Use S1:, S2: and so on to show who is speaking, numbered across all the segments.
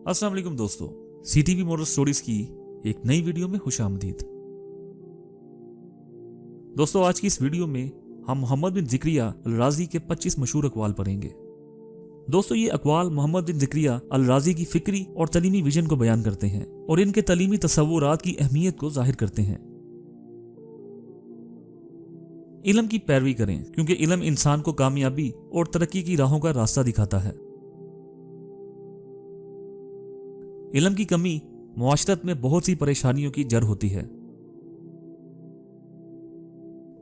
S1: अस्सलाम वालेकुम दोस्तों, CTV मॉरल स्टोरीज की एक नई वीडियो में खुशामदीद। दोस्तों, आज की इस वीडियो में हम मोहम्मद बिन ज़िक्रिया अल राज़ी के 25 मशहूर अक़वाल पढ़ेंगे। दोस्तों, ये अक़वाल मोहम्मद बिन ज़िक्रिया अल राज़ी की फ़िक्री और तलीमी विजन को बयान करते हैं और इनके तलीमी तसव्वुरात की अहमियत को ज़ाहिर करते हैं। इल्म की पैरवी करें, क्योंकि इल्म इंसान को कामयाबी और तरक्की की राहों का रास्ता दिखाता है। इल्म की कमी मुआशरत में बहुत सी परेशानियों की जड़ होती है।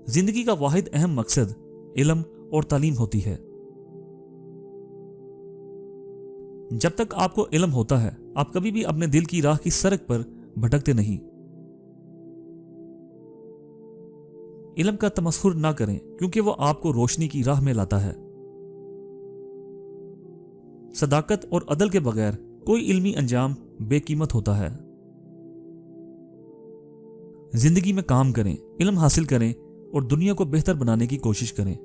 S1: जिंदगी का वाहिद अहम मकसद इल्म और तालीम होती है। जब तक आपको इल्म होता है, आप कभी भी अपने दिल की राह की सड़क पर भटकते नहीं। इल्म का तमस्खुर ना करें, क्योंकि वो आपको रोशनी की राह में लाता है। सदाकत और अदल के बगैर कोई इल्मी अंजाम बेकीमत होता है। जिंदगी में काम करें, इल्म हासिल करें और दुनिया को बेहतर बनाने की कोशिश करें।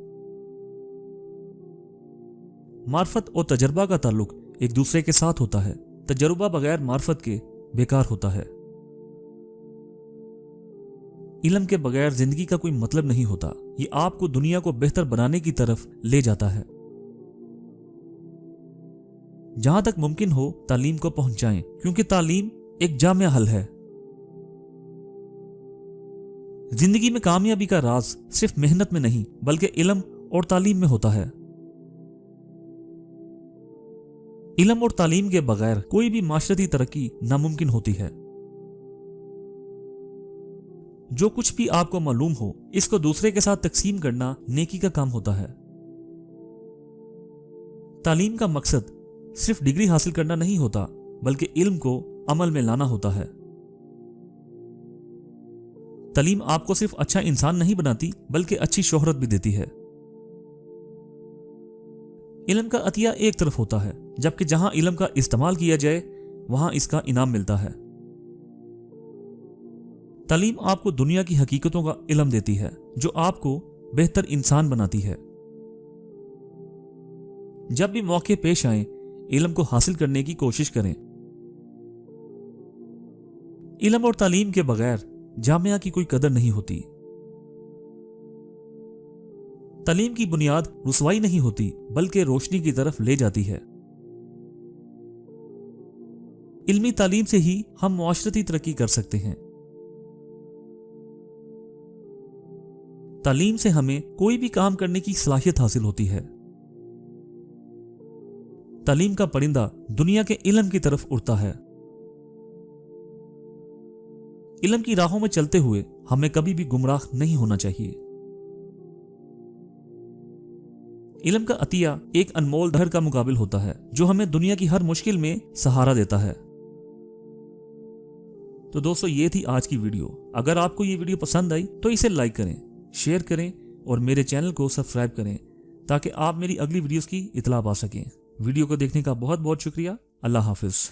S1: मार्फत और तजर्बा का ताल्लुक एक दूसरे के साथ होता है। तजर्बा बगैर मार्फत के बेकार होता है। इल्म के बगैर जिंदगी का कोई मतलब नहीं होता। ये आपको दुनिया को बेहतर बनाने की तरफ ले जाता है। जहां तक मुमकिन हो तालीम को पहुंचाएं, क्योंकि तालीम एक जामिया हल है। जिंदगी में कामयाबी का राज सिर्फ मेहनत में नहीं, बल्कि इल्म और तालीम में होता है। इल्म और तालीम के बगैर कोई भी माशरती तरक्की नामुमकिन होती है। जो कुछ भी आपको मालूम हो, इसको दूसरे के साथ तकसीम करना नेकी का काम होता है। तालीम का मकसद सिर्फ डिग्री हासिल करना नहीं होता, बल्कि इल्म को अमल में लाना होता है। तालीम आपको सिर्फ अच्छा इंसान नहीं बनाती, बल्कि अच्छी शोहरत भी देती है। इल्म का अतिया एक तरफ होता है, जबकि जहां इल्म का इस्तेमाल किया जाए वहां इसका इनाम मिलता है। तालीम आपको दुनिया की हकीकतों का इल्म देती है, जो आपको बेहतर इंसान बनाती है। जब भी मौके पेश आए, इल्म को हासिल करने की कोशिश करें। इल्म और तालीम के बगैर जामिया की कोई कदर नहीं होती। तालीम की बुनियाद रुसवाई नहीं होती, बल्कि रोशनी की तरफ ले जाती है। इल्मी तालीम से ही हम मुआशरती तरक्की कर सकते हैं। तालीम से हमें कोई भी काम करने की सलाहियत हासिल होती है। तालीम का परिंदा दुनिया के इल्म की तरफ उड़ता है। इल्म की राहों में चलते हुए हमें कभी भी गुमराह नहीं होना चाहिए। इल्म का अतिया एक अनमोल धर का मुकाबिल होता है, जो हमें दुनिया की हर मुश्किल में सहारा देता है। तो दोस्तों, ये थी आज की वीडियो। अगर आपको ये वीडियो पसंद आई तो इसे लाइक करें, शेयर करें और मेरे चैनल को सब्सक्राइब करें, ताकि आप मेरी अगली वीडियोस की इतला पा सकें। वीडियो को देखने का बहुत बहुत शुक्रिया। अल्लाह हाफिज।